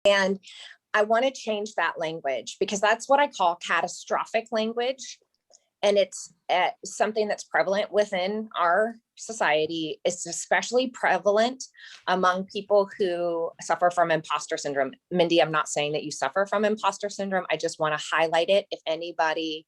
And I want to change that language because that's what I call catastrophic language. And it's something that's prevalent within our society. It's especially prevalent among people who suffer from imposter syndrome. Mindy, I'm not saying that you suffer from imposter syndrome. I just want to highlight it. If anybody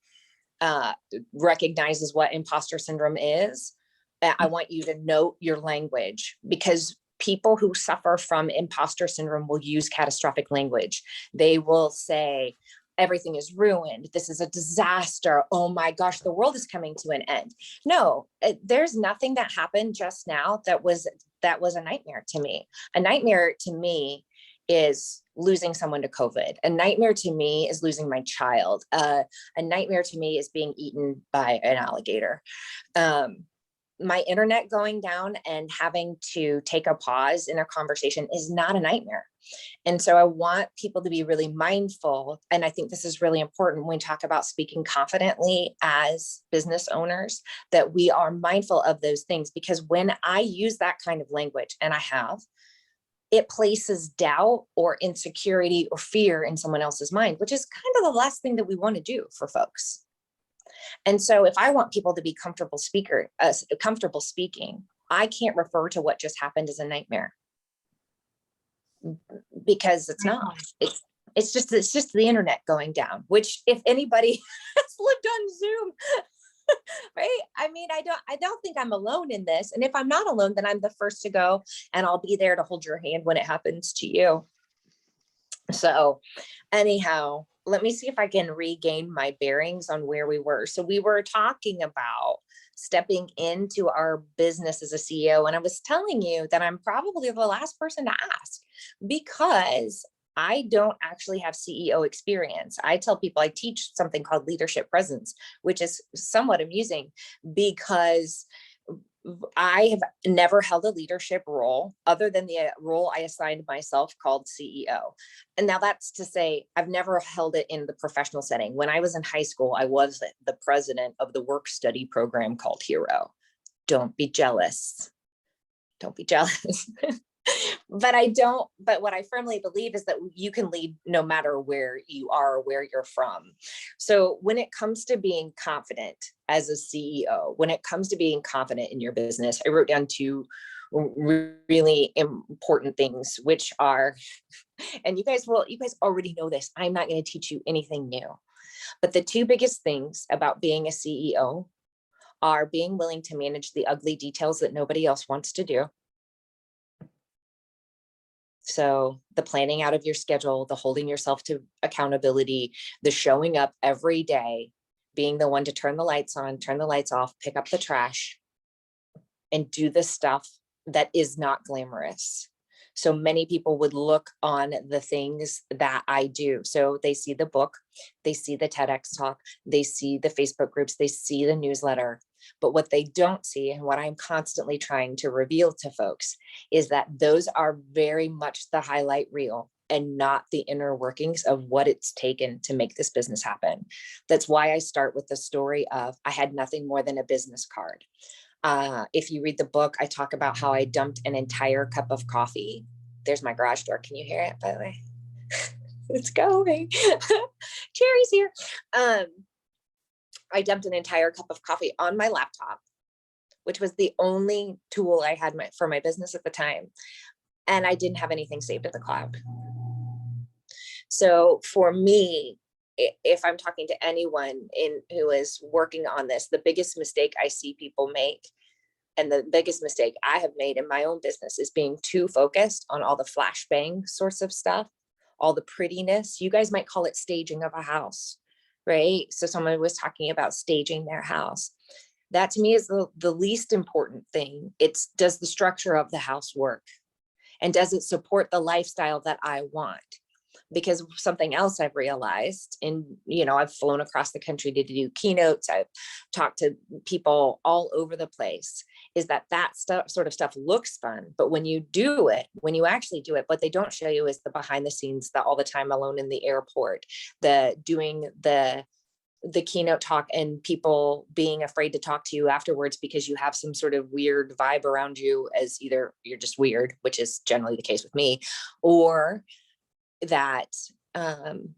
recognizes what imposter syndrome is, I want you to note your language, because people who suffer from imposter syndrome will use catastrophic language. They will say, everything is ruined. This is a disaster. Oh my gosh, the world is coming to an end. No, there's nothing that happened just now that was a nightmare to me. A nightmare to me is losing someone to COVID. A nightmare to me is losing my child. A nightmare to me is being eaten by an alligator. My internet going down and having to take a pause in a conversation is not a nightmare. And so I want people to be really mindful. And I think this is really important when we talk about speaking confidently as business owners, that we are mindful of those things, because when I use that kind of language, and I have, it places doubt or insecurity or fear in someone else's mind, which is kind of the last thing that we want to do for folks. And so if I want people to be comfortable speaking, I can't refer to what just happened as a nightmare, because it's not. It's just the internet going down, which if anybody has lived on Zoom, right? I mean, I don't think I'm alone in this. And if I'm not alone, then I'm the first to go, and I'll be there to hold your hand when it happens to you. So anyhow, let me see if I can regain my bearings on where we were. So we were talking about stepping into our business as a CEO. And I was telling you that I'm probably the last person to ask, because I don't actually have CEO experience. I tell people I teach something called leadership presence, which is somewhat amusing because I have never held a leadership role other than the role I assigned myself called CEO. And now that's to say, I've never held it in the professional setting. When I was in high school, I was the president of the work study program called Hero. Don't be jealous. Don't be jealous. But what I firmly believe is that you can lead no matter where you are or where you're from. So when it comes to being confident as a CEO, when it comes to being confident in your business, I wrote down two really important things, which are, and you guys already know this, I'm not going to teach you anything new, but the two biggest things about being a CEO are being willing to manage the ugly details that nobody else wants to do. So the planning out of your schedule, the holding yourself to accountability, the showing up every day, being the one to turn the lights on, turn the lights off, pick up the trash, and do the stuff that is not glamorous. So many people would look on the things that I do. So they see the book, they see the TEDx talk, they see the Facebook groups, they see the newsletter. But what they don't see, and what I'm constantly trying to reveal to folks, is that those are very much the highlight reel and not the inner workings of what it's taken to make this business happen. That's why I start with the story of I had nothing more than a business card. If you read the book, I talk about how I dumped an entire cup of coffee. There's my garage door. Can you hear it, by the way? It's going. Cherry's here. I dumped an entire cup of coffee on my laptop, which was the only tool I had for my business at the time. And I didn't have anything saved in the cloud. So for me, if I'm talking to anyone who is working on this, the biggest mistake I see people make, and the biggest mistake I have made in my own business, is being too focused on all the flashbang sorts of stuff, all the prettiness. You guys might call it staging of a house, right? So someone was talking about staging their house. That to me is the least important thing. It's, does the structure of the house work? And does it support the lifestyle that I want? Because something else I've realized, and I've flown across the country to do keynotes, I've talked to people all over the place, is that sort of stuff looks fun, but when you do it, when you actually do it, what they don't show you is the behind the scenes, the all the time alone in the airport, the doing the keynote talk and people being afraid to talk to you afterwards because you have some sort of weird vibe around you, as either you're just weird, which is generally the case with me, or that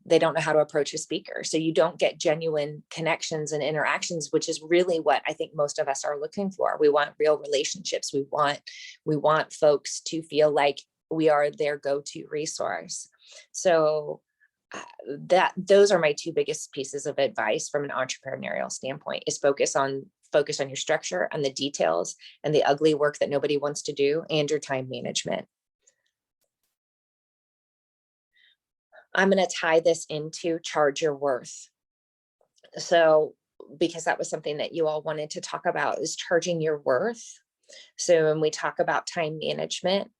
they don't know how to approach a speaker. So you don't get genuine connections and interactions, which is really what I think most of us are looking for. We want real relationships. We want folks to feel like we are their go-to resource. So those are my two biggest pieces of advice from an entrepreneurial standpoint, is focus on your structure and the details and the ugly work that nobody wants to do, and your time management. I'm going to tie this into charge your worth. So, because that was something that you all wanted to talk about, is charging your worth. So when we talk about time management,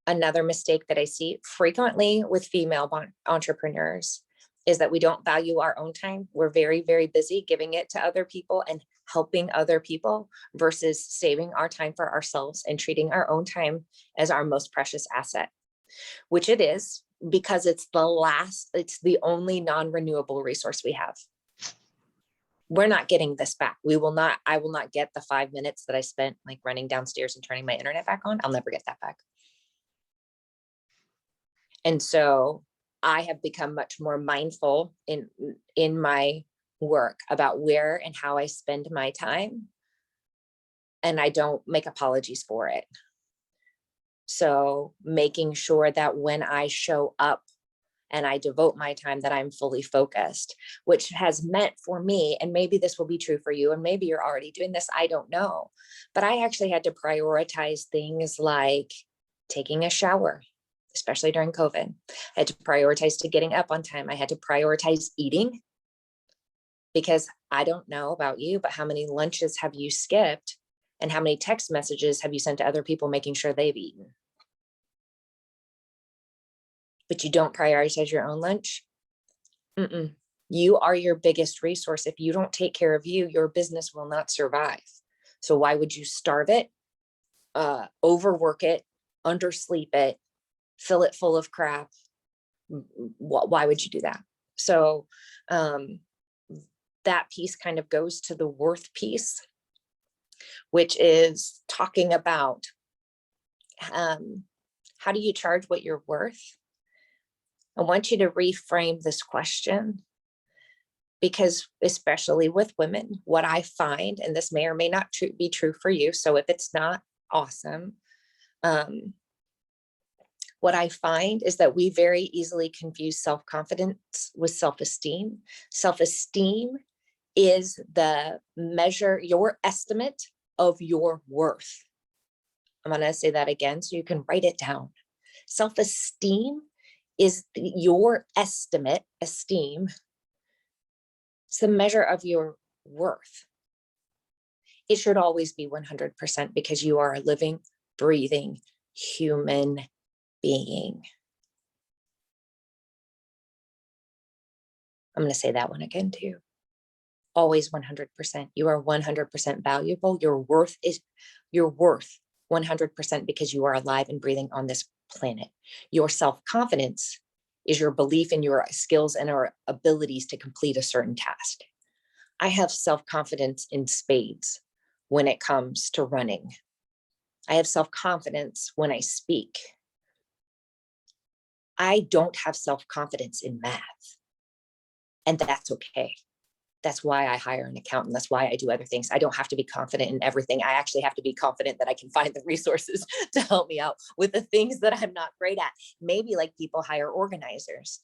another mistake that I see frequently with female entrepreneurs is that we don't value our own time. We're very, very busy giving it to other people and helping other people versus saving our time for ourselves and treating our own time as our most precious asset, which it is, because it's the only non-renewable resource we have. We're not getting this back. I will not get the 5 minutes that I spent like running downstairs and turning my internet back on. I'll never get that back. And so I have become much more mindful in my work about where and how I spend my time. And I don't make apologies for it. So making sure that when I show up and I devote my time, that I'm fully focused, which has meant for me, and maybe this will be true for you, and maybe you're already doing this, I don't know, but I actually had to prioritize things like taking a shower, especially during COVID. I had to prioritize to getting up on time. I had to prioritize eating, because I don't know about you, but how many lunches have you skipped? And how many text messages have you sent to other people making sure they've eaten? But you don't prioritize your own lunch. You are your biggest resource. If you don't take care of you, your business will not survive. So why would you starve it, overwork it, undersleep it, fill it full of crap? Why would you do that? So that piece kind of goes to the worth piece, which is talking about how do you charge what you're worth? I want you to reframe this question, because especially with women, what I find, and this may or may not be true for you, so if it's not, awesome. What I find is that we very easily confuse self-confidence with self-esteem. Self-esteem is the measure, your estimate of your worth. I'm going to say that again so you can write it down. Self-esteem is your esteem. It's the measure of your worth. It should always be 100%, because you are a living, breathing human being. I'm going to say that one again too. Always 100%. You are 100% valuable. Your worth 100%, because you are alive and breathing on this planet. Your self-confidence is your belief in your skills and our abilities to complete a certain task. I have self-confidence in spades when it comes to running. I have self-confidence when I speak. I don't have self-confidence in math, and that's okay. That's why I hire an accountant. That's why I do other things. I don't have to be confident in everything. I actually have to be confident that I can find the resources to help me out with the things that I'm not great at. Maybe like people hire organizers.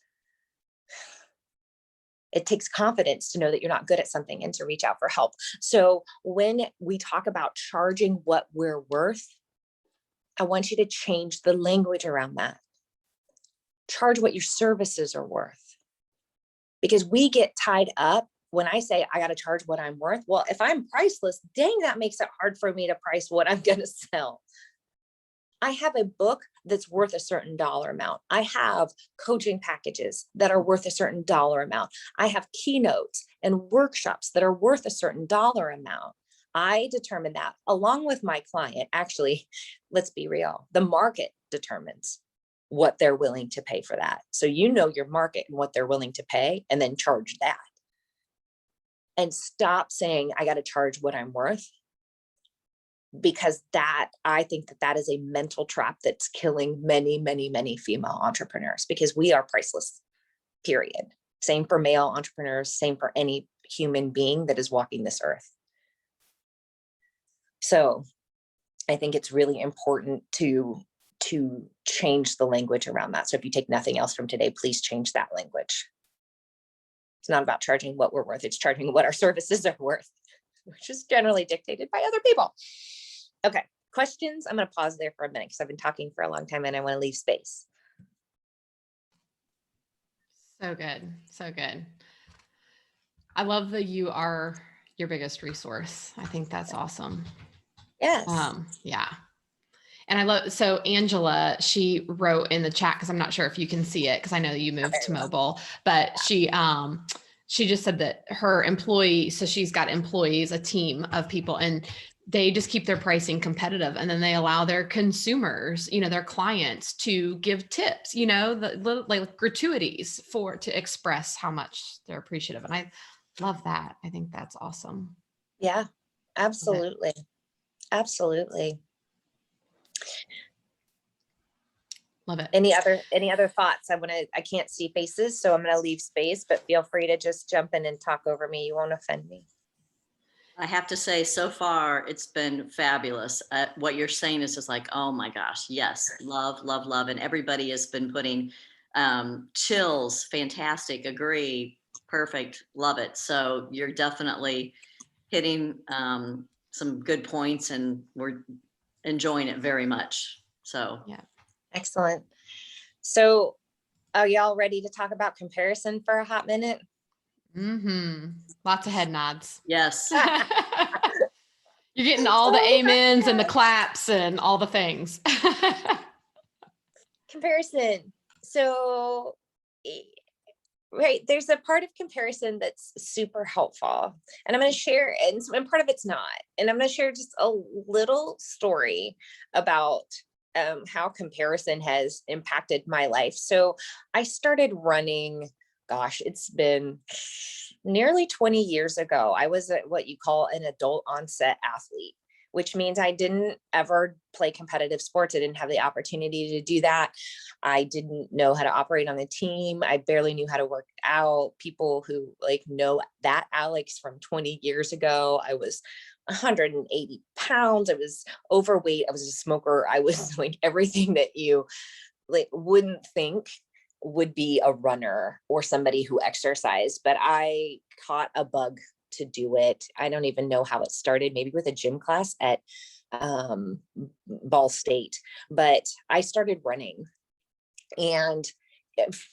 It takes confidence to know that you're not good at something and to reach out for help. So when we talk about charging what we're worth, I want you to change the language around that. Charge what your services are worth. Because we get tied up when I say I got to charge what I'm worth. Well, if I'm priceless, dang, that makes it hard for me to price what I'm going to sell. I have a book that's worth a certain dollar amount. I have coaching packages that are worth a certain dollar amount. I have keynotes and workshops that are worth a certain dollar amount. I determine that along with my client. Actually, let's be real. The market determines what they're willing to pay for that. So you know your market and what they're willing to pay, and then charge that. And stop saying, I got to charge what I'm worth. because I think that is a mental trap that's killing many, many, many female entrepreneurs, because we are priceless, period. Same for male entrepreneurs, same for any human being that is walking this earth. So I think it's really important to change the language around that. So if you take nothing else from today, please change that language. It's not about charging what we're worth, it's charging what our services are worth, which is generally dictated by other people. Okay, questions? I'm going to pause there for a minute because I've been talking for a long time and I want to leave space. So good. So good. I love that you are your biggest resource. I think that's awesome. Yes. Yeah. And I love, so Angela, she wrote in the chat, because I'm not sure if you can see it, because I know you moved to mobile, but she just said that her employee, so she's got employees, a team of people, and they just keep their pricing competitive. And then they allow their consumers, their clients, to give tips, the little like gratuities to express how much they're appreciative. And I love that. I think that's awesome. Yeah, absolutely. Absolutely. Love it. Any other thoughts? I can't see faces, so I'm going to leave space, but feel free to just jump in and talk over me. You won't offend me. I have to say, so far, it's been fabulous. What you're saying is just like, oh my gosh, yes, love, love, love. And everybody has been putting chills, fantastic, agree, perfect, love it. So you're definitely hitting some good points, and we're enjoying it very much. So yeah. Excellent. So are y'all ready to talk about comparison for a hot minute? Mm-hmm. Lots of head nods. yes. You're getting all the amens and the claps and all the things. Comparison. So, right, there's a part of comparison that's super helpful, and I'm going to share, and part of it's not. And I'm going to share just a little story about how comparison has impacted my life. So I started running, gosh, it's been nearly 20 years ago. I was what you call an adult onset athlete, which means I didn't ever play competitive sports. I didn't have the opportunity to do that. I didn't know how to operate on the team. I barely knew how to work out. People who know that Alex from 20 years ago, I was 180 pounds. I was overweight. I was a smoker. I was everything that you wouldn't think would be a runner or somebody who exercised, but I caught a bug to do it. I don't even know how it started, maybe with a gym class at Ball State, but I started running and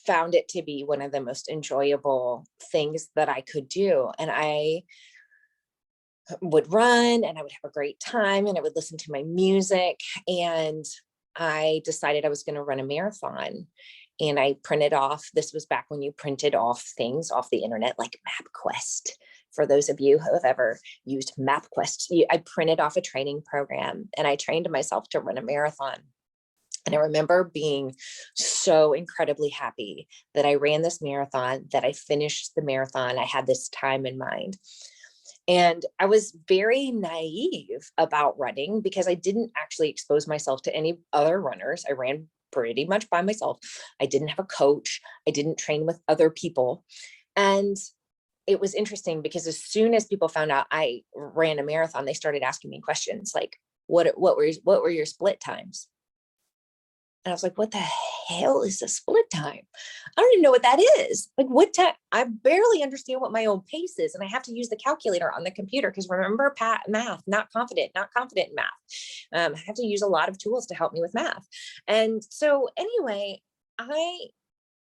found it to be one of the most enjoyable things that I could do. And I would run and I would have a great time and I would listen to my music. And I decided I was going to run a marathon. And I printed off, this was back when you printed off things off the internet like MapQuest. For those of you who have ever used MapQuest, I printed off a training program and I trained myself to run a marathon. And I remember being so incredibly happy that I ran this marathon, that I finished the marathon. I had this time in mind. And I was very naive about running because I didn't actually expose myself to any other runners. I ran pretty much by myself. I didn't have a coach. I didn't train with other people. And it was interesting because as soon as people found out I ran a marathon, they started asking me questions like, what were your split times? And I was like, what the hell is a split time? I don't even know what that is. What time? I barely understand what my own pace is. And I have to use the calculator on the computer because remember, math, not confident in math. I have to use a lot of tools to help me with math. And so anyway, I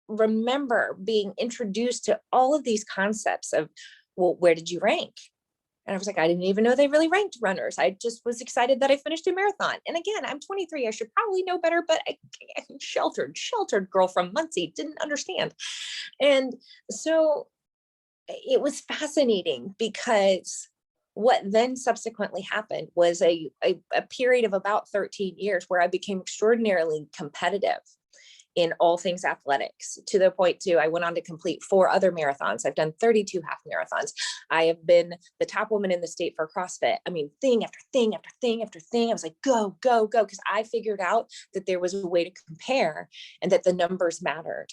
remember being introduced to all of these concepts of, well, where did you rank? And I was like, I didn't even know they really ranked runners. I just was excited that I finished a marathon. And again, I'm 23. I should probably know better, but I sheltered girl from Muncie, didn't understand. And so it was fascinating because what then subsequently happened was a period of about 13 years where I became extraordinarily competitive. in all things athletics, to the point too, I went on to complete 4 other marathons. I've done 32 half marathons. I have been the top woman in the state for CrossFit. I mean, thing after thing after thing after thing. I was like, go, go, go. Because I figured out that there was a way to compare and that the numbers mattered.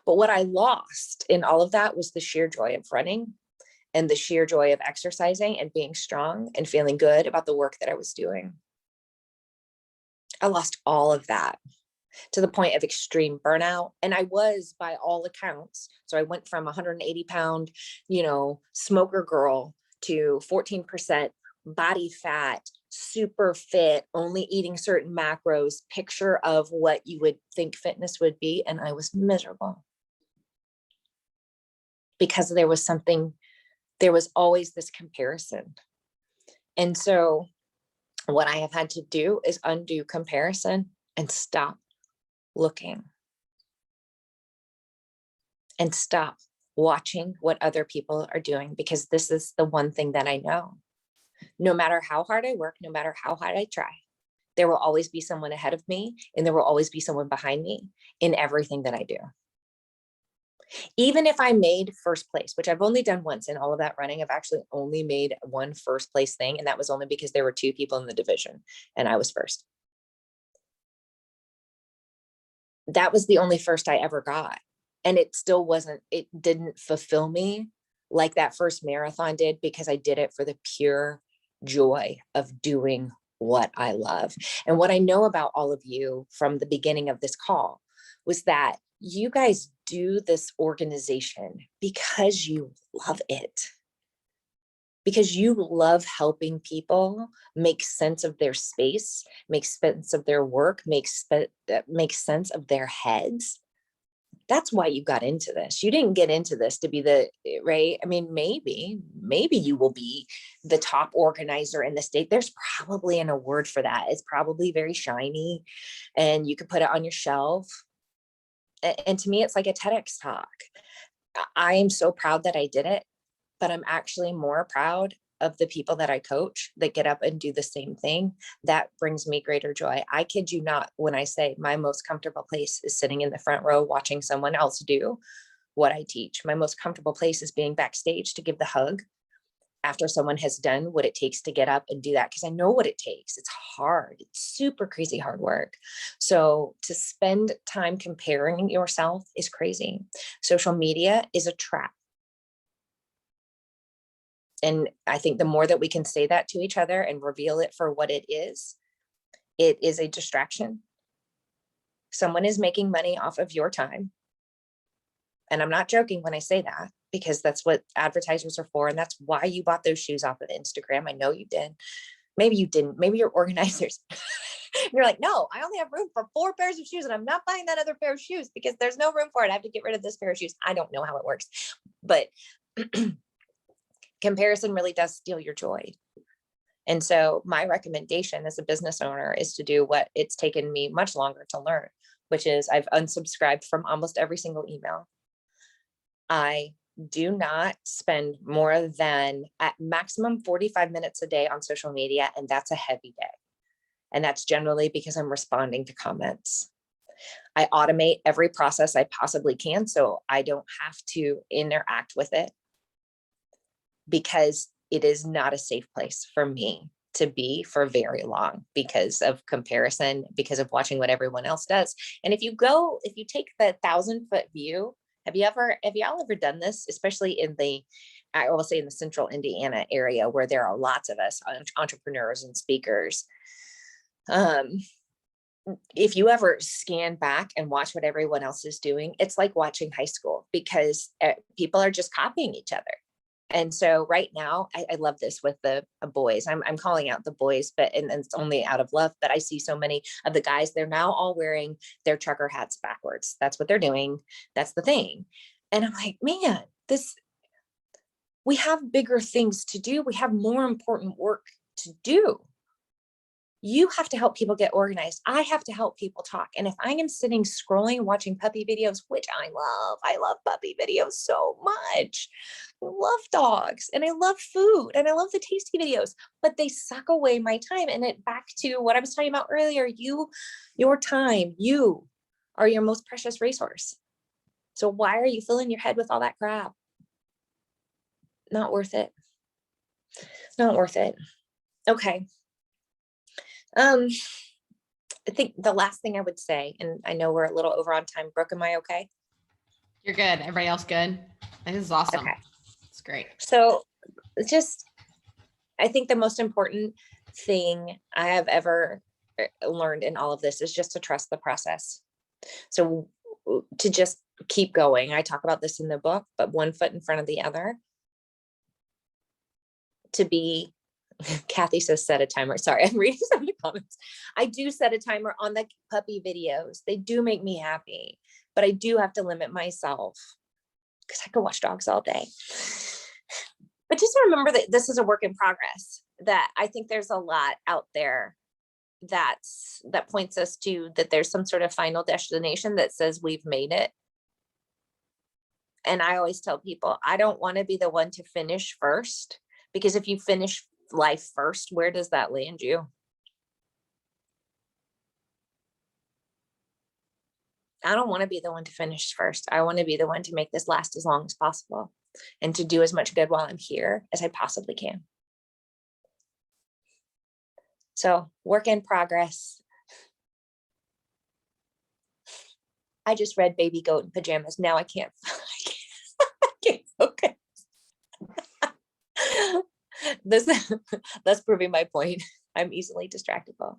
But what I lost in all of that was the sheer joy of running and the sheer joy of exercising and being strong and feeling good about the work that I was doing. I lost all of that to the point of extreme burnout. And I was, by all accounts, so I went from 180-pound, smoker girl to 14% body fat, super fit, only eating certain macros, picture of what you would think fitness would be. And I was miserable because there was always this comparison. And so what I have had to do is undo comparison and stop looking and stop watching what other people are doing, because this is the one thing that I know. No matter how hard I work, no matter how hard I try, there will always be someone ahead of me and there will always be someone behind me in everything that I do. Even if I made first place, which I've only done once in all of that running, I've actually only made one first place thing. And that was only because there were 2 people in the division and I was first. That was the only first I ever got. And it didn't fulfill me like that first marathon did, because I did it for the pure joy of doing what I love. And what I know about all of you from the beginning of this call was that you guys do this organization because you love it. Because you love helping people make sense of their space, make sense of their work, make sense of their heads. That's why you got into this. You didn't get into this to be right? I mean, maybe you will be the top organizer in the state. There's probably an award for that. It's probably very shiny and you could put it on your shelf. And to me, it's like a TEDx talk. I am so proud that I did it, but I'm actually more proud of the people that I coach that get up and do the same thing. That brings me greater joy. I kid you not when I say my most comfortable place is sitting in the front row watching someone else do what I teach. My most comfortable place is being backstage to give the hug after someone has done what it takes to get up and do that, because I know what it takes. It's hard. It's super crazy hard work. So to spend time comparing yourself is crazy. Social media is a trap. And I think the more that we can say that to each other and reveal it for what it is a distraction. Someone is making money off of your time. And I'm not joking when I say that, because that's what advertisers are for. And that's why you bought those shoes off of Instagram. I know you did. Maybe you didn't. Maybe you're organizers. You're like, no, I only have room for 4 pairs of shoes and I'm not buying that other pair of shoes because there's no room for it. I have to get rid of this pair of shoes. I don't know how it works, but comparison really does steal your joy. And so my recommendation as a business owner is to do what it's taken me much longer to learn, which is I've unsubscribed from almost every single email. I do not spend more than at maximum 45 minutes a day on social media. And that's a heavy day. And that's generally because I'm responding to comments. I automate every process I possibly can so I don't have to interact with it, because it is not a safe place for me to be for very long because of comparison, because of watching what everyone else does. And if you take the 1,000-foot view, have y'all ever done this, especially in I will say in the central Indiana area where there are lots of us entrepreneurs and speakers. If you ever scan back and watch what everyone else is doing, it's like watching high school, because people are just copying each other. And so right now, I love this with the boys. I'm calling out the boys, and it's only out of love, but I see so many of the guys, they're now all wearing their trucker hats backwards. That's what they're doing. That's the thing. And I'm like, man, we have bigger things to do. We have more important work to do. You have to help people get organized. I have to help people talk. And if I am sitting scrolling, watching puppy videos, which I love puppy videos so much. I love dogs and I love food and I love the tasty videos, but they suck away my time. And back to what I was talking about earlier, your time, are your most precious resource. So why are you filling your head with all that crap? Not worth it. Not worth it. Okay. I think the last thing I would say, and I know we're a little over on time. Brooke, am I okay? You're good. Everybody else good? This is awesome. Okay. It's great. So I think the most important thing I have ever learned in all of this is just to trust the process. So to just keep going. I talk about this in the book, but one foot in front of the other. To be, Kathy says set a timer. Sorry, I'm reading some of your comments. I do set a timer on the puppy videos. They do make me happy, but I do have to limit myself because I could watch dogs all day. But just remember that this is a work in progress, that I think there's a lot out there that points us to that there's some sort of final destination that says we've made it. And I always tell people, I don't want to be the one to finish first, because if you finish life first, where does that land you? I don't want to be the one to finish first. I want to be the one to make this last as long as possible and to do as much good while I'm here as I possibly can. So work in progress. I just read Baby Goat in Pajamas. Now I can't focus. That's proving my point. I'm easily distractible.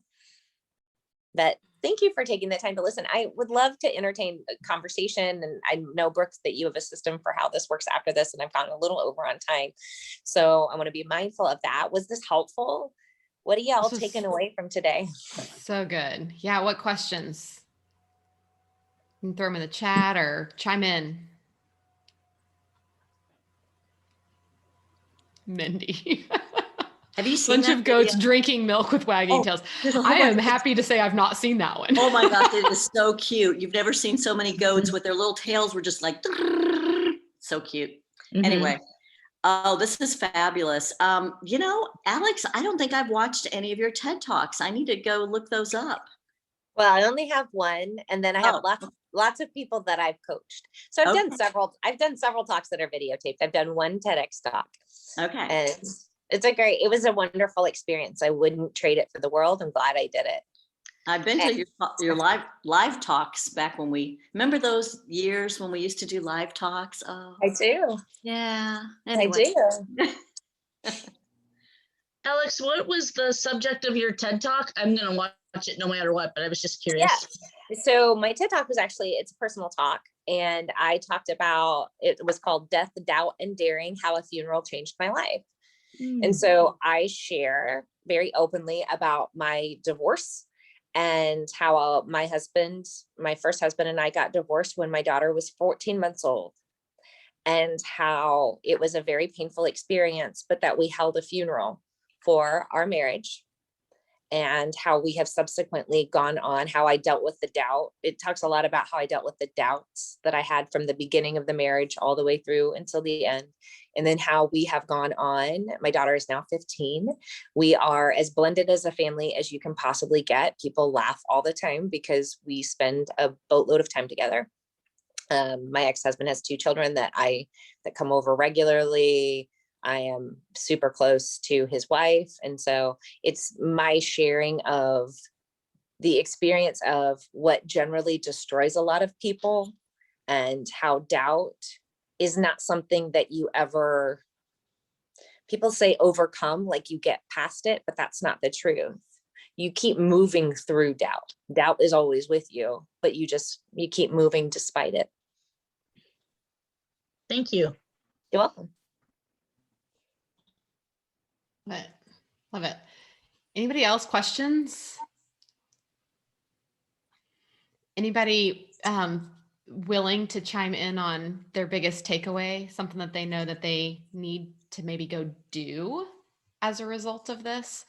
But thank you for taking the time to listen. I would love to entertain a conversation. And I know, Brooks, that you have a system for how this works after this, and I've gotten a little over on time. So I want to be mindful of that. Was this helpful? What are y'all taking away from today? So good. Yeah. What questions? You can throw them in the chat or chime in. Mindy. Have you seen bunch of goats drinking milk with wagging tails? I am happy to say I've not seen that one. Oh my gosh, it is so cute. You've never seen so many goats with their little tails were just like, so cute. Anyway, oh, this is fabulous. You know, Alex, I don't think I've watched any of your TED Talks. I need to go look those up. Well, I only have one, and then I have lots of people that I've coached. So I've done several talks that are videotaped. I've done one TEDx talk. Okay. And it was a wonderful experience. I wouldn't trade it for the world. I'm glad I did it. I've been to your live talks back when remember those years when we used to do live talks? Oh, I do. Yeah. Anyway. I do. Alex, what was the subject of your TED Talk? I'm going to watch it no matter what, but I was just curious. Yeah. So my TED Talk was it's a personal talk. And I talked about, it was called Death, Doubt, and Daring, How a Funeral Changed My Life. And so I share very openly about my divorce and how my first husband and I got divorced when my daughter was 14 months old, and how it was a very painful experience, but that we held a funeral for our marriage, and how we have subsequently gone on, how I dealt with the doubt. It talks a lot about how I dealt with the doubts that I had from the beginning of the marriage all the way through until the end. And then how we have gone on. My daughter is now 15. We are as blended as a family as you can possibly get. People laugh all the time because we spend a boatload of time together. My ex-husband has 2 children that come over regularly. I am super close to his wife. And so it's my sharing of the experience of what generally destroys a lot of people, and how doubt is not something that you ever, people say overcome, like you get past it, but that's not the truth. You keep moving through doubt. Doubt is always with you, but you keep moving despite it. Thank you. You're welcome. Love it. Anybody else questions? Anybody willing to chime in on their biggest takeaway, something that they know that they need to maybe go do as a result of this?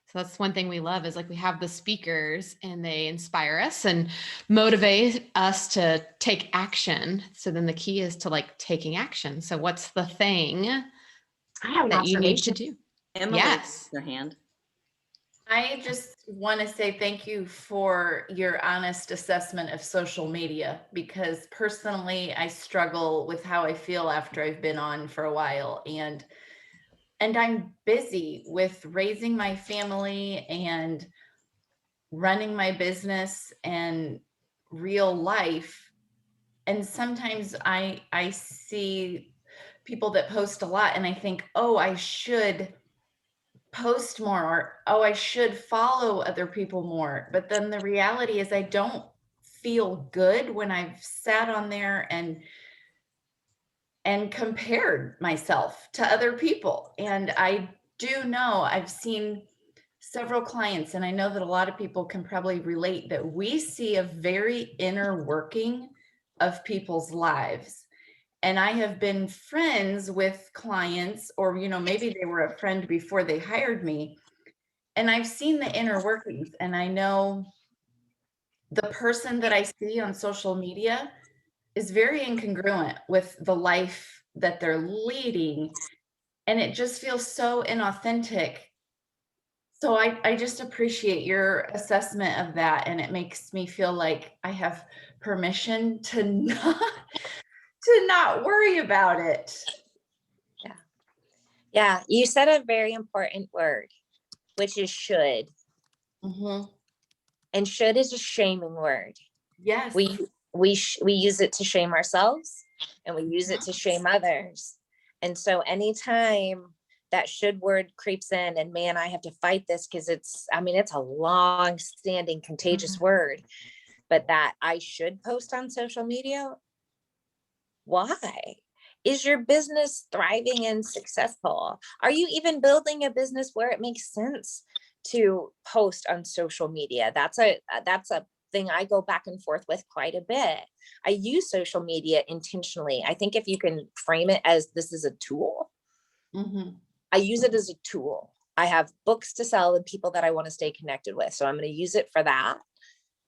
So that's one thing we love, is like we have the speakers and they inspire us and motivate us to take action. So then the key is to taking action. So what's the thing I have that you need to do? Emily, Yes. your hand. I just want to say thank you for your honest assessment of social media, because personally I struggle with how I feel after I've been on for a while, and I'm busy with raising my family and running my business and real life. And sometimes I see people that post a lot and I think, "Oh, I should post more," or, "Oh, I should follow other people more." But then the reality is I don't feel good when I've sat on there and compared myself to other people. And I do know, I've seen several clients, and I know that a lot of people can probably relate, that we see a very inner working of people's lives. And I have been friends with clients, or, maybe they were a friend before they hired me, and I've seen the inner workings, and I know the person that I see on social media is very incongruent with the life that they're leading. And it just feels so inauthentic. So I just appreciate your assessment of that. And it makes me feel like I have permission to not worry about it. Yeah, you said a very important word, which is should. Mhm. And should is a shaming word. Yes. We use it to shame ourselves, and we use it to shame others. And so anytime that should word creeps in, and man, I have to fight this because it's a long standing contagious word, but that I should post on social media. Why? Is your business thriving and successful? Are you even building a business where it makes sense to post on social media? That's a thing I go back and forth with quite a bit. I use social media intentionally. I think if you can frame it as this is a tool, I use it as a tool. I have books to sell and people that I want to stay connected with. So I'm going to use it for that.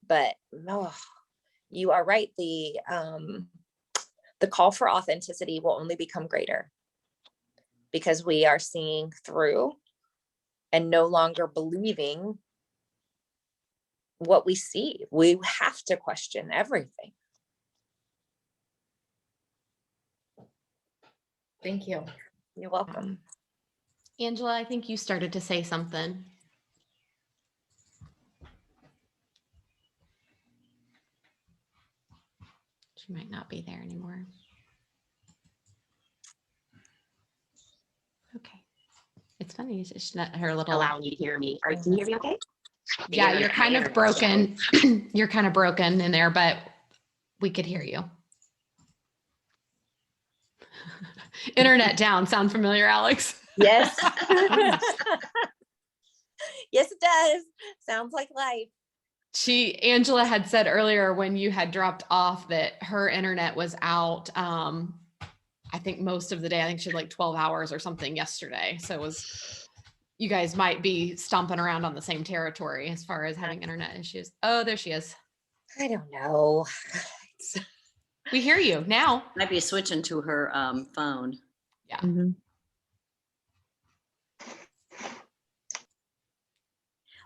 But no, you are right. The call for authenticity will only become greater because we are seeing through and no longer believing what we see. We have to question everything. Thank you. You're welcome. Angela, I think you started to say something. She might not be there anymore. Okay. It's funny. It's not her little. Allowing you to hear me. Can you hear me okay? Yeah, you're kind of broken. You're kind of broken in there, but we could hear you. Internet down. Sound familiar, Alex? Yes. Yes, it does. Sounds like life. Angela had said earlier when you had dropped off that her internet was out. I think most of the day. I think she had like 12 hours or something yesterday. So it was, you guys might be stomping around on the same territory as far as having internet issues. Oh, there she is. I don't know. We hear you now. Might be switching to her phone. Yeah.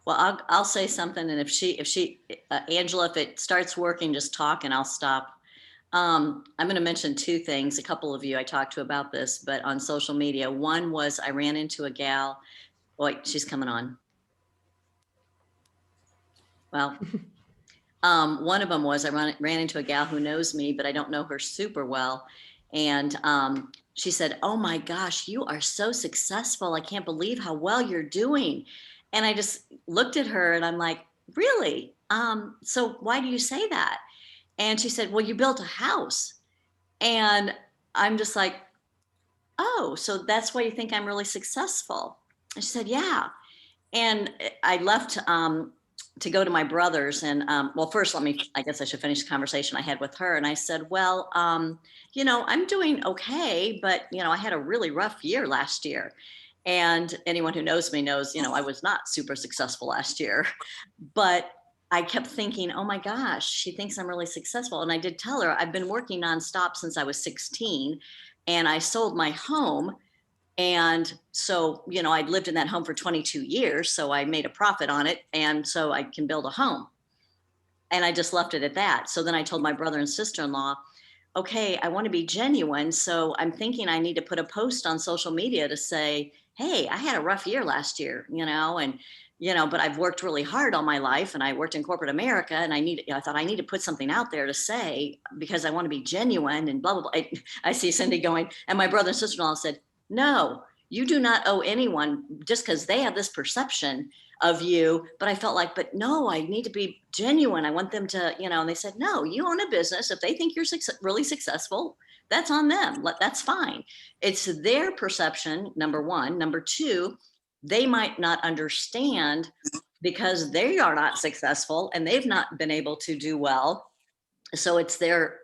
Well, I'll say something, and Angela, if it starts working, just talk and I'll stop. I'm going to mention two things. A couple of you I talked to about this, but on social media. One was I ran into a gal. Wait, she's coming on. Well, one of them was I ran into a gal who knows me, but I don't know her super well. And she said, "Oh my gosh, you are so successful. I can't believe how well you're doing." And I just looked at her and I'm like, "Really? So why do you say that?" And she said, "Well, you built a house." And I'm just like, "Oh, so that's why you think I'm really successful?" And she said, "Yeah." And I left to go to my brother's. And well, first, I guess I should finish the conversation I had with her. And I said, "Well, I'm doing okay, but, I had a really rough year last year. And anyone who knows me knows, I was not super successful last year. But I kept thinking, oh my gosh, she thinks I'm really successful. And I did tell her I've been working nonstop since I was 16, and I sold my home And so, I'd lived in that home for 22 years, so I made a profit on it. And so I can build a home. And I just left it at that. So then I told my brother and sister-in-law, okay, I want to be genuine. So I'm thinking I need to put a post on social media to say, hey, I had a rough year last year, but I've worked really hard all my life and I worked in corporate America and I thought I need to put something out there to say, because I want to be genuine and blah, blah, blah. I see Cindy going, and my brother and sister-in-law said, no, you do not owe anyone just because they have this perception of you. But I felt like, but no, I need to be genuine. I want them to, and they said, no, you own a business. If they think you're really successful, that's on them. That's fine. It's their perception, number one. Number two, they might not understand because they are not successful and they've not been able to do well. So it's their,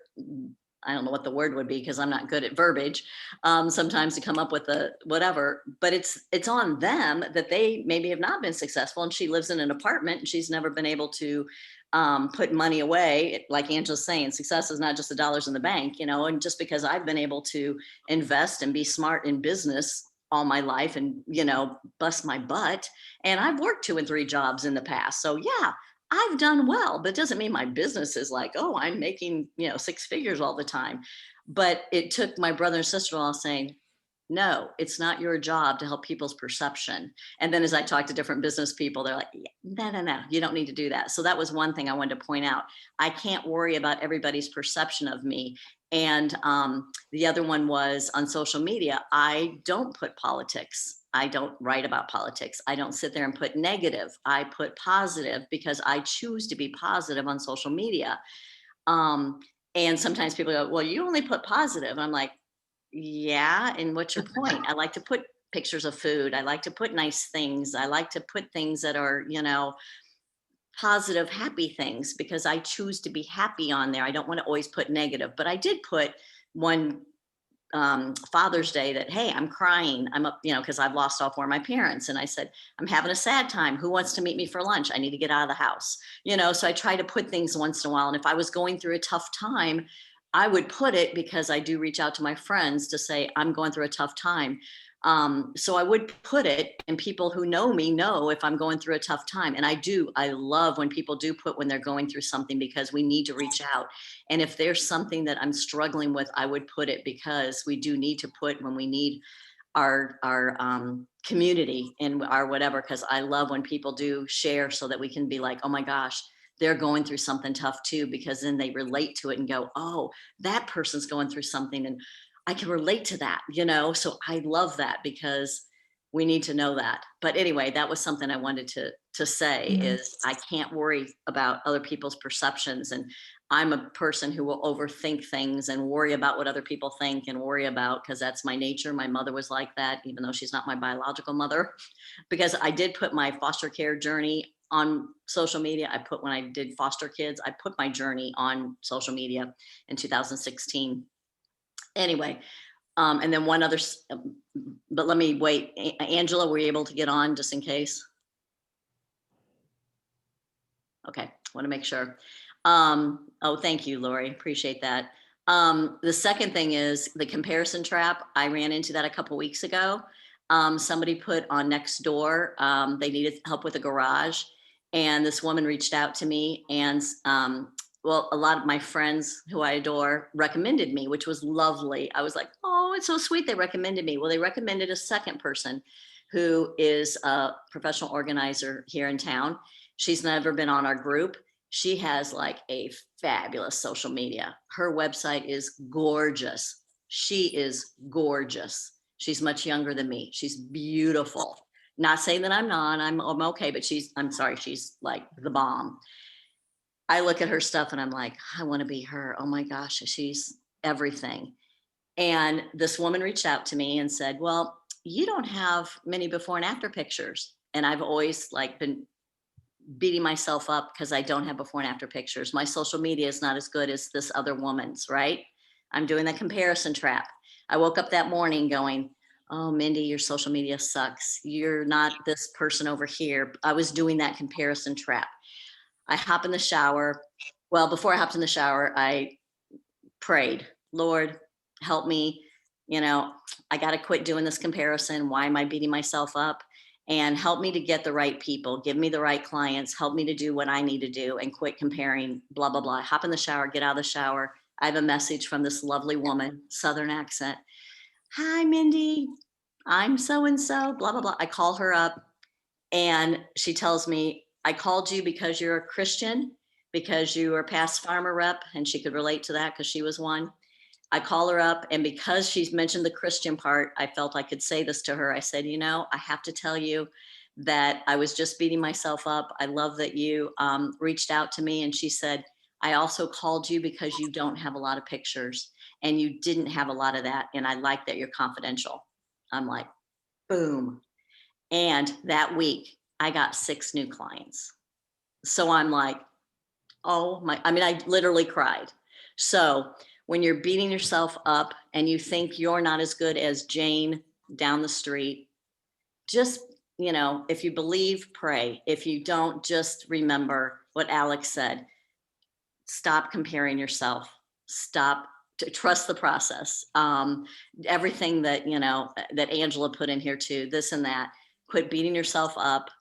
I don't know what the word would be because I'm not good at verbiage sometimes to come up with a whatever, but it's on them that they maybe have not been successful. And she lives in an apartment and she's never been able to put money away. Like Angela's saying, success is not just the dollars in the bank, and just because I've been able to invest and be smart in business all my life and, bust my butt. And I've worked 2 and 3 jobs in the past. So yeah, I've done well, but it doesn't mean my business is like, oh, I'm making, 6 figures all the time. But it took my brother and sister-in-law saying, no, it's not your job to help people's perception. And then as I talked to different business people, they're like, no, you don't need to do that. So that was one thing I wanted to point out. I can't worry about everybody's perception of me. And the other one was on social media. I don't put politics. I don't write about politics. I don't sit there and put negative. I put positive because I choose to be positive on social media. And sometimes people go, well, you only put positive. And I'm like, yeah. And what's your point? I like to put pictures of food. I like to put nice things. I like to put things that are, positive, happy things because I choose to be happy on there. I don't want to always put negative, but I did put one Father's Day that, hey, I'm crying. I'm up, because I've lost all 4 of my parents. And I said, I'm having a sad time. Who wants to meet me for lunch? I need to get out of the house. So I try to put things once in a while. And if I was going through a tough time, I would put it because I do reach out to my friends to say, I'm going through a tough time. So I would put it, and people who know me know if I'm going through a tough time. And I love when people do put when they're going through something because we need to reach out. And if there's something that I'm struggling with, I would put it because we do need to put when we need our community and our whatever, because I love when people do share so that we can be like, oh my gosh, they're going through something tough too, because then they relate to it and go, oh, that person's going through something. And I can relate to that, so I love that because we need to know that. But anyway, that was something I wanted to say is I can't worry about other people's perceptions. And I'm a person who will overthink things and worry about what other people think and worry about, because that's my nature. My mother was like that, even though she's not my biological mother, because I did put my foster care journey on social media. When I did foster kids, I put my journey on social media in 2016. Anyway, and then one other, but let me wait. Angela, were you able to get on just in case? Okay, want to make sure. Oh, thank you, Lori. Appreciate that. The second thing is the comparison trap. I ran into that a couple weeks ago. Somebody put on Nextdoor, they needed help with a garage. And this woman reached out to me and well, a lot of my friends who I adore recommended me, which was lovely. I was like, oh, it's so sweet. They recommended me. Well, they recommended a second person who is a professional organizer here in town. She's never been on our group. She has like a fabulous social media. Her website is gorgeous. She is gorgeous. She's much younger than me. She's beautiful. Not saying that I'm not, I'm okay, but I'm sorry, she's like the bomb. I look at her stuff and I'm like, I want to be her. Oh my gosh, she's everything. And this woman reached out to me and said, well, you don't have many before and after pictures. And I've always been beating myself up because I don't have before and after pictures. My social media is not as good as this other woman's, right? I'm doing the comparison trap. I woke up that morning going, oh, Mindy, your social media sucks. You're not this person over here. I was doing that comparison trap. I hop in the shower. Well, before I hopped in the shower, I prayed, Lord, help me you know, I got to quit doing this comparison. Why am I beating myself up? And help me to get the right people, give me the right clients, help me to do what I need to do and quit comparing, blah, blah, blah. Hop in the shower, get out of the shower. I have a message from this lovely woman, Southern accent. Hi, Mindy. I'm so-and-so, blah, blah, blah. I call her up and she tells me, I called you because you're a Christian, because you are past farmer rep, and she could relate to that because she was one. I call her up, and because she's mentioned the Christian part, I felt I could say this to her. I said, you know, I have to tell you that I was just beating myself up. I love that you reached out to me. And she said, I also called you because you don't have a lot of pictures and you didn't have a lot of that. And I like that you're confidential. I'm like, boom. And that week I got 6 new clients. So I'm like, oh my, I mean, I literally cried. So when you're beating yourself up and you think you're not as good as Jane down the street, just, you know, if you believe, pray. If you don't, just remember what Alex said. Stop comparing yourself. Stop, to trust the process. Everything that, you know, that Angela put in here too, this and that, quit beating yourself up.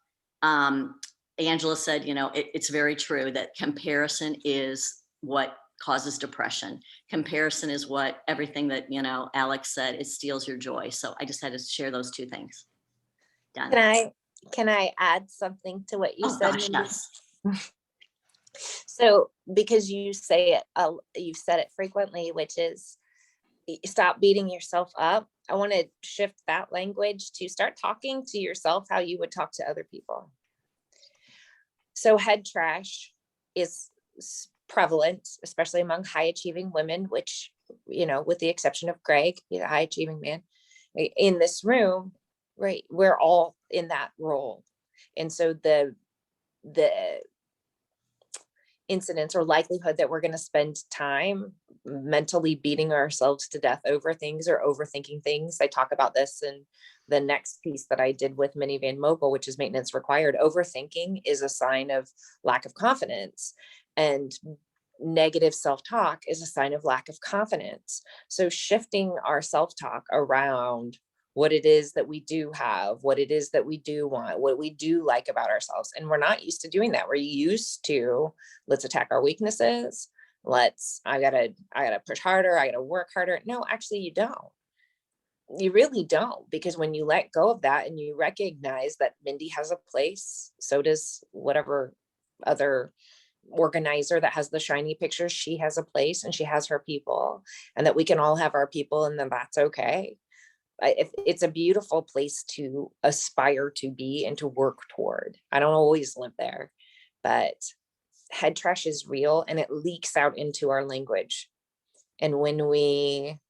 Angela said, you know, it's very true that comparison is what causes depression. Comparison is what everything that, you know, Alex said, it steals your joy. So I just had to share those 2 things. Done. Can I add something to what you Oh said? gosh, Mindy? yes. So because you say it, you've said it frequently, which is stop beating yourself up. I want to shift that language to start talking to yourself how you would talk to other people. So head trash is prevalent, especially among high achieving women, which, you know, with the exception of Greg, he's a high achieving man in this room, right? We're all in that role. And so the incidence or likelihood that we're going to spend time mentally beating ourselves to death over things or overthinking things. I talk about this in the next piece that I did with Minivan Mogul, which is maintenance required. Overthinking is a sign of lack of confidence, and negative self-talk is a sign of lack of confidence. So shifting our self-talk around what it is that we do have, what it is that we do want, what we do like about ourselves. And we're not used to doing that. We're used to, let's attack our weaknesses. I gotta push harder. I gotta work harder. No, actually you don't. You really don't, because when you let go of that and you recognize that Mindy has a place, so does whatever other organizer that has the shiny pictures, she has a place and she has her people, and that we can all have our people, and then that's okay. It's a beautiful place to aspire to be and to work toward. I don't always live there, but head trash is real and it leaks out into our language. And when we,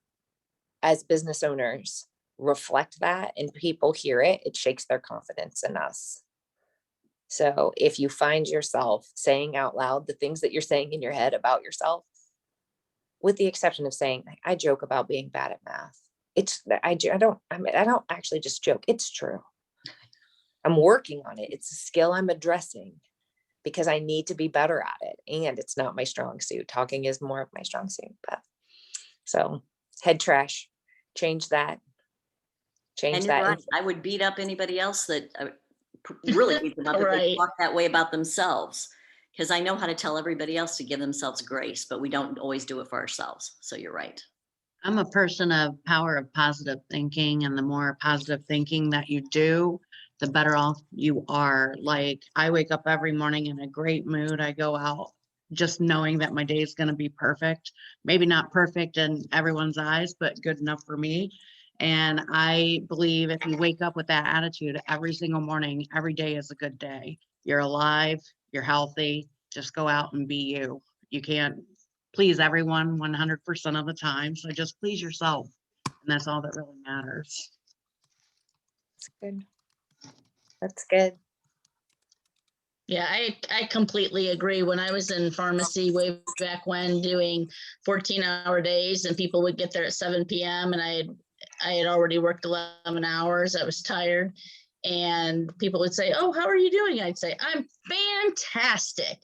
as business owners, reflect that and people hear it, it shakes their confidence in us. So if you find yourself saying out loud the things that you're saying in your head about yourself, with the exception of saying, I joke about being bad at math. I don't actually just joke. It's true. I'm working on it. It's a skill I'm addressing because I need to be better at it. And it's not my strong suit. Talking is more of my strong suit. But so head trash, change that. And you're right. I would beat up anybody else that really beat them up if they talk that way about themselves. Because I know how to tell everybody else to give themselves grace, but we don't always do it for ourselves. So you're right. I'm a person of power of positive thinking, and the more positive thinking that you do, the better off you are. Like, I wake up every morning in a great mood. I go out just knowing that my day is going to be perfect. Maybe not perfect in everyone's eyes, but good enough for me. And I believe if you wake up with that attitude every single morning, every day is a good day. You're alive, you're healthy. Just go out and be you. You can't please everyone 100% of the time. So just please yourself. And that's all that really matters. That's good. That's good. Yeah, I completely agree. When I was in pharmacy way back when, doing 14-hour days, and people would get there at 7 p.m. and I had already worked 11 hours. I was tired. And people would say, "Oh, how are you doing?" I'd say, "I'm fantastic."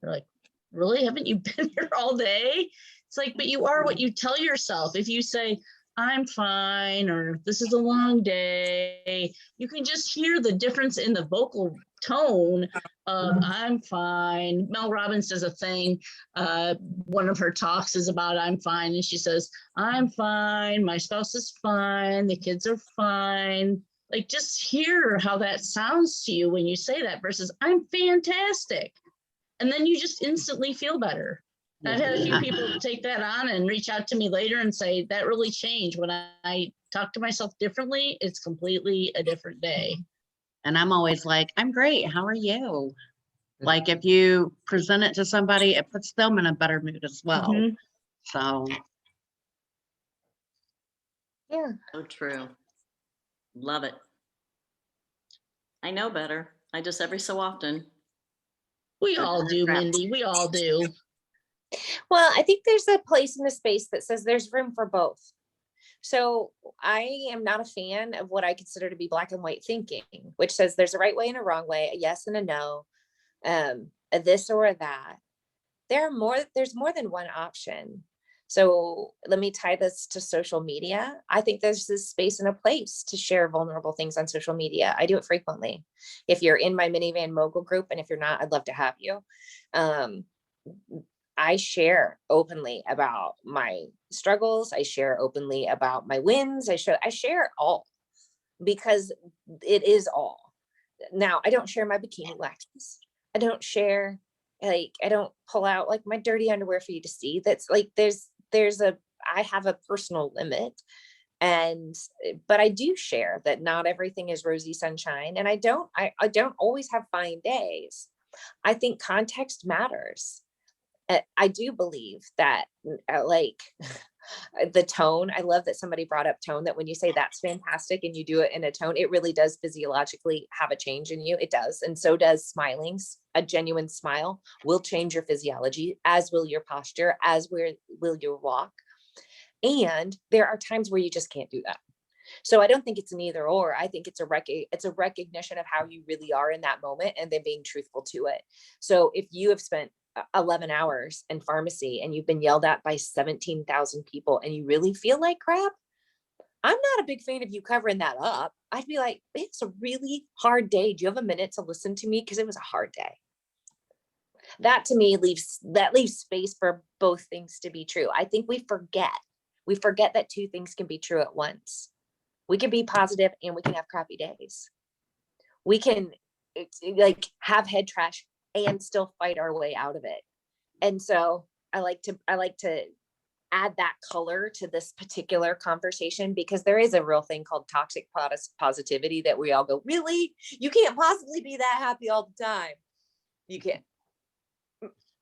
They're like, "Really? Haven't you been here all day?" It's like, but you are what you tell yourself. If you say, I'm fine, or this is a long day. You can just hear the difference in the vocal tone of I'm fine. Mel Robbins does a thing. One of her talks is about I'm fine. And she says, I'm fine. My spouse is fine. The kids are fine. Like, just hear how that sounds to you when you say that versus I'm fantastic. And then you just instantly feel better. I've had a few people take that on and reach out to me later and say that really changed. When I talk to myself differently, it's completely a different day. And I'm always like, I'm great. How are you? Like if you present it to somebody, it puts them in a better mood as well. Mhm. So Yeah. So true. Love it. I know better. I just every so often. We all do, Mindy. We all do. Well, I think there's a place in the space that says there's room for both. So I am not a fan of what I consider to be black and white thinking, which says there's a right way and a wrong way, a yes and a no, a this or a that. There's more than one option. So let me tie this to social media. I think there's this space and a place to share vulnerable things on social media. I do it frequently. If you're in my minivan mogul group, and if you're not, I'd love to have you. I share openly about my struggles. I share openly about my wins. I share all because it is all. Now, I don't share my bikini waxes. I don't share, I don't pull out like my dirty underwear for you to see. That's like, I have a personal limit. But I do share that not everything is rosy sunshine. And I don't always have fine days. I think context matters. I do believe that like the tone, I love that somebody brought up tone, that when you say that's fantastic and you do it in a tone, it really does physiologically have a change in you. It does. And so does smiling. A genuine smile will change your physiology, as will your posture, as will your walk. And there are times where you just can't do that. So I don't think it's an either or. I think it's a recognition of how you really are in that moment and then being truthful to it. So if you have spent 11 hours in pharmacy and you've been yelled at by 17,000 people and you really feel like crap, I'm not a big fan of you covering that up. I'd be like, it's a really hard day. Do you have a minute to listen to me? Because it was a hard day. That to me leaves space for both things to be true. I think we forget that two things can be true at once. We can be positive and we can have crappy days. We can like have head trash and still fight our way out of it. And so I like to add that color to this particular conversation, because there is a real thing called toxic positivity that we all go, really? You can't possibly be that happy all the time. You can't.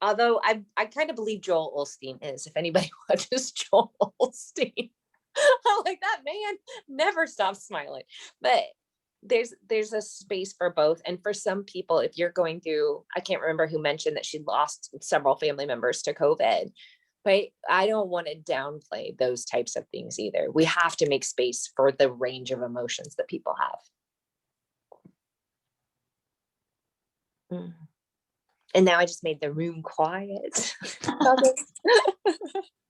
Although I kind of believe Joel Osteen is, if anybody watches Joel Osteen. I'm like, that man never stops smiling. But there's a space for both. And for some people, if you're going through, I can't remember who mentioned that she lost several family members to COVID, but I don't want to downplay those types of things either. We have to make space for the range of emotions that people have. And now I just made the room quiet.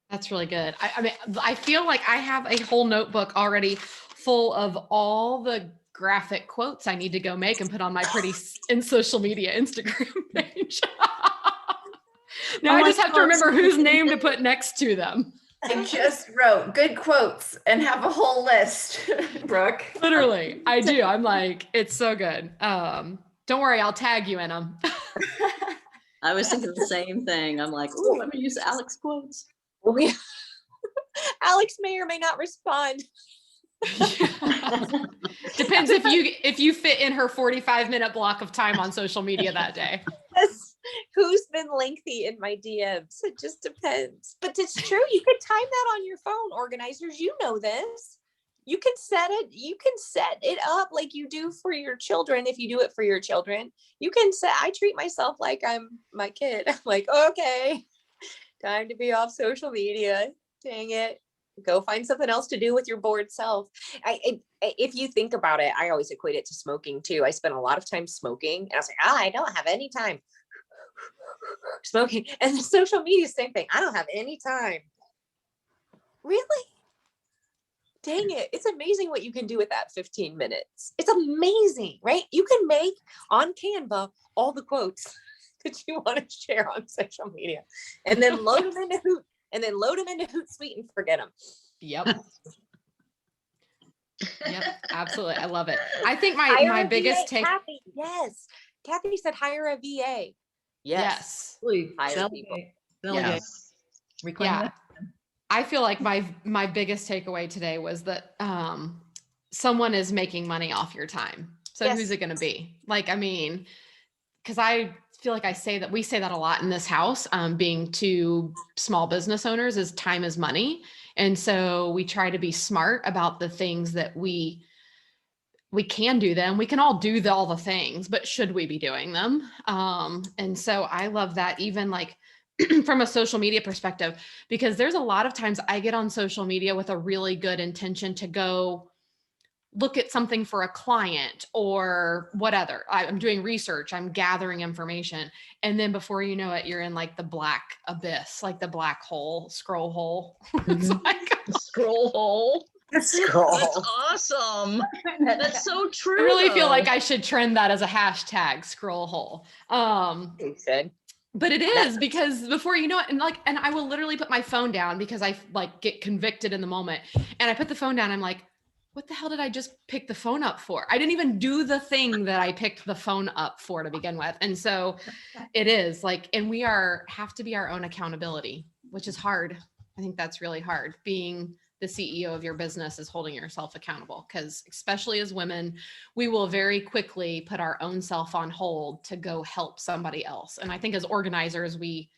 That's really good. I mean, I feel like I have a whole notebook already full of all the graphic quotes I need to go make and put on my pretty in social media Instagram page. Now I just have to remember whose name to put next to them. I just wrote good quotes and have a whole list, Brooke. Literally, I do. I'm like, it's so good. Don't worry, I'll tag you in them. I was thinking the same thing. I'm like, oh, let me use Alex quotes. Alex may or may not respond. Depends if you fit in her 45-minute block of time on social media that day. Yes. Who's been lengthy in my DMs? It just depends. But it's true. You could time that on your phone, organizers. You know this. You can set it up like you do for your children. If you do it for your children, I treat myself like I'm my kid. I'm like, okay, time to be off social media. Dang it. Go find something else to do with your bored self. If you think about it, I always equate it to smoking too. I spent a lot of time smoking and I was like, I don't have any time smoking. And the social media, same thing. I don't have any time. Really? dang it, it's amazing what you can do with that 15 minutes. It's amazing, right? You can make on Canva all the quotes that you want to share on social media and then load them into Hootsuite and forget them. Yep. Yep, absolutely. I love it. I think my Hire my a biggest VA. take. Kathy, yes. Kathy said hire a VA. Yes. Yes. Hire people. Delegate. Yes. Reclaim Yeah. that. I feel like my biggest takeaway today was that someone is making money off your time. So Yes. who's it going to be? Like, I mean, because I feel like we say that a lot in this house, being two small business owners, is time is money. And so we try to be smart about the things that we can do them. We can all do all the things, but should we be doing them? And so I love that, even like from a social media perspective, because there's a lot of times I get on social media with a really good intention to go look at something for a client or whatever. I'm doing research, I'm gathering information. And then before you know it, you're in like the black abyss, like the black hole, scroll hole. It's like, Scroll hole. Scroll. That's awesome. That's so true. I really feel like though. I should trend that as a hashtag, scroll hole. You should. But it is, because before you know it, and I will literally put my phone down because I like get convicted in the moment. And I put the phone down. I'm like, what the hell did I just pick the phone up for? I didn't even do the thing that I picked the phone up for to begin with. And so it is like, and we have to be our own accountability, which is hard. I think that's really hard. Being the CEO of your business is holding yourself accountable, because especially as women, we will very quickly put our own self on hold to go help somebody else. And I think as organizers, we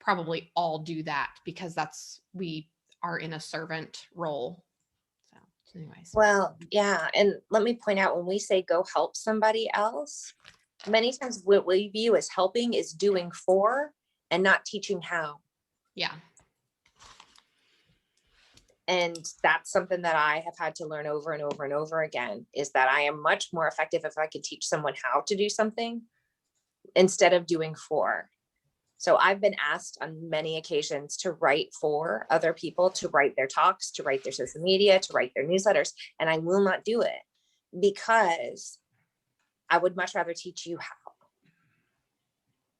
probably all do that because we are in a servant role. So anyways. Well, yeah. And let me point out, when we say go help somebody else, many times what we view as helping is doing for and not teaching how. Yeah. And that's something that I have had to learn over and over and over again, is that I am much more effective if I can teach someone how to do something instead of doing for. So I've been asked on many occasions to write for other people, to write their talks, to write their social media, to write their newsletters. And I will not do it because I would much rather teach you how,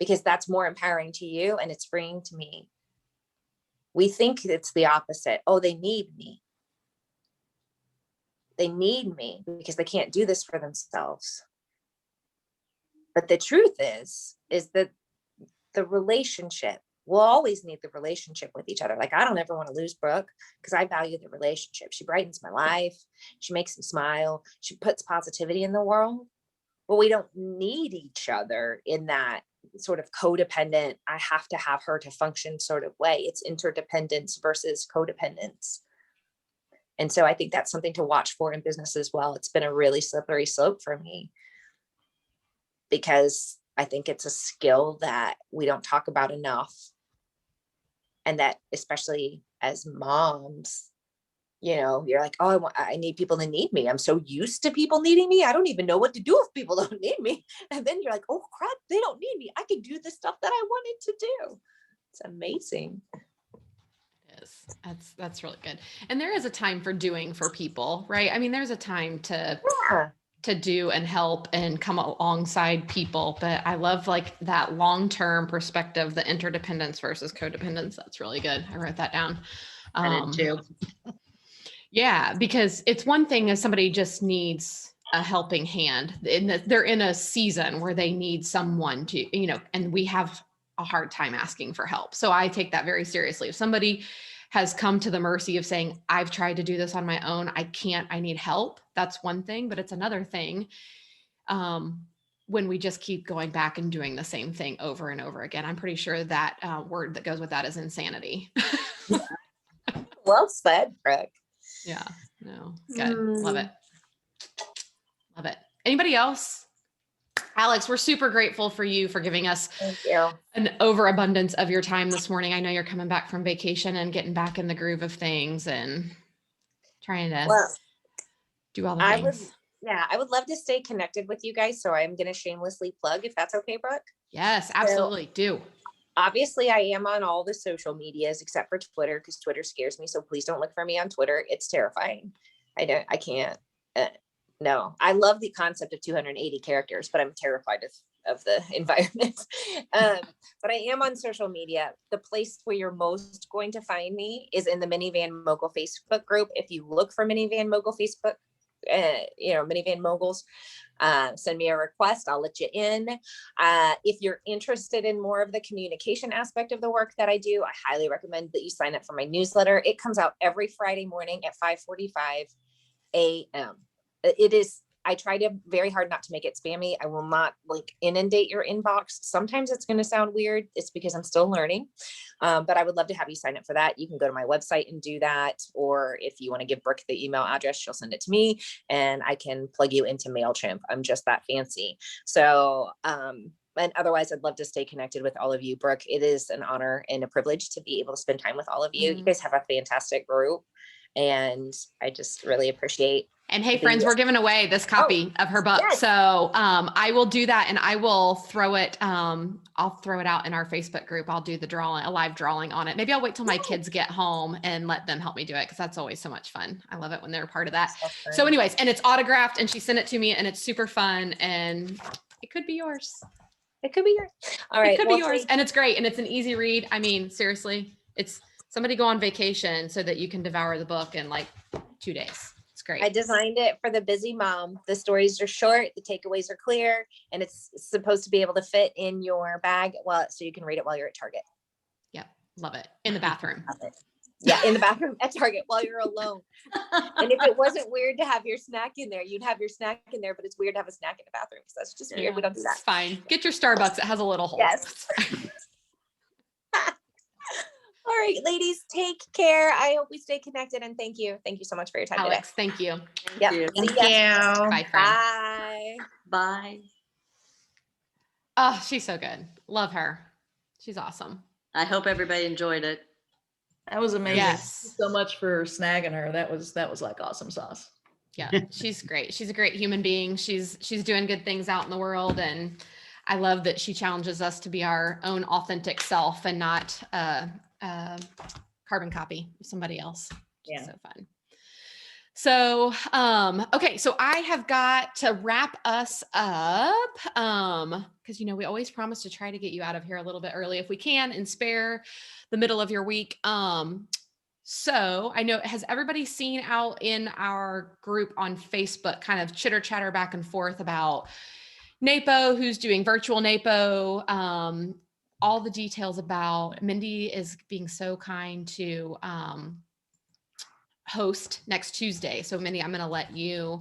because that's more empowering to you and it's freeing to me. We think it's the opposite. Oh, they need me. They need me because they can't do this for themselves. But the truth is that the relationship, we'll always need the relationship with each other. Like, I don't ever want to lose Brooke because I value the relationship. She brightens my life. She makes me smile. She puts positivity in the world. But we don't need each other in that sort of codependent, I have to have her to function sort of way. It's interdependence versus codependence. And so I think that's something to watch for in business as well. It's been a really slippery slope for me because I think it's a skill that we don't talk about enough. And that, especially as moms, you know, you're like, oh, I need people to need me. I'm so used to people needing me. I don't even know what to do if people don't need me. And then you're like, oh crap, they don't need me. I can do the stuff that I wanted to do. It's amazing. It is. That's really good. And there is a time for doing for people, right? I mean, there's a time to do and help and come alongside people. But I love like that long-term perspective, the interdependence versus codependence. That's really good. I wrote that down. I did too. Yeah, because it's one thing if somebody just needs a helping hand, and they're in a season where they need someone to, you know, and we have a hard time asking for help. So I take that very seriously. If somebody has come to the mercy of saying, I've tried to do this on my own, I can't, I need help. That's one thing, but it's another thing when we just keep going back and doing the same thing over and over again. I'm pretty sure that word that goes with that is insanity. Well said, Brooke. Yeah, no, good. Love it. Love it. Anybody else? Alex, we're super grateful for you for giving us Thank you. an overabundance of your time this morning. I know you're coming back from vacation and getting back in the groove of things and trying to do all the things. I would love to stay connected with you guys. So I'm going to shamelessly plug, if that's okay, Brooke. Yes, absolutely. Do. Obviously, I am on all the social medias except for Twitter because Twitter scares me. So please don't look for me on Twitter. It's terrifying. I can't. No, I love the concept of 280 characters, but I'm terrified of the environment. But I am on social media. The place where you're most going to find me is in the Minivan Mogul Facebook group. If you look for Minivan Mogul Facebook, Minivan Moguls, send me a request. I'll let you in. If you're interested in more of the communication aspect of the work that I do, I highly recommend that you sign up for my newsletter. It comes out every Friday morning at 5:45 a.m. I try to very hard not to make it spammy. I will not like inundate your inbox. Sometimes it's going to sound weird. It's because I'm still learning. But I would love to have you sign up for that. You can go to my website and do that. Or if you want to give Brooke the email address, she'll send it to me and I can plug you into MailChimp. I'm just that fancy. So, and otherwise, I'd love to stay connected with all of you. Brooke, it is an honor and a privilege to be able to spend time with all of you. You guys have a fantastic group. And I just really appreciate. And hey, friends, we're giving away this copy of her book. yes. So I will do that, and I will throw it. I'll throw it out in our Facebook group. I'll do the drawing, a live drawing on it. Maybe I'll wait till my kids get home and let them help me do it, because that's always so much fun. I love it when they're a part of that. So anyways, and it's autographed, and she sent it to me, and it's super fun, and it could be yours. It could be yours. All right. It could be yours, and it's great, and it's an easy read. I mean, seriously, it's somebody go on vacation so that you can devour the book in like 2 days. It's great. I designed it for the busy mom. The stories are short, the takeaways are clear, and it's supposed to be able to fit in your bag so you can read it while you're at Target. Yep. Love it. In the bathroom. Yeah, in the bathroom at Target while you're alone. And if it wasn't weird to have your snack in there, you'd have your snack in there, but it's weird to have a snack in the bathroom because that's just weird. We don't do that. It's fine. Get your Starbucks. It has a little hole. Yes. All right, ladies, take care. I hope we stay connected, and thank you. Thank you so much for your time today. Alex, thank you. Yep. you. Thank See ya. you. Bye, friend. Bye. Bye. Oh, she's so good. Love her. She's awesome. I hope everybody enjoyed it. That was amazing. Yes. Thank you so much for snagging her. That was like awesome sauce. Yeah, she's great. She's a great human being. She's doing good things out in the world, and I love that she challenges us to be our own authentic self and not carbon copy of somebody else. Yeah. So fun. So, okay. So I have got to wrap us up. Cause we always promise to try to get you out of here a little bit early if we can and spare the middle of your week. So I know, has everybody seen out in our group on Facebook kind of chitter chatter back and forth about NAPO, who's doing virtual NAPO, all the details about Mindy is being so kind to host next Tuesday. So Mindy, I'm going to let you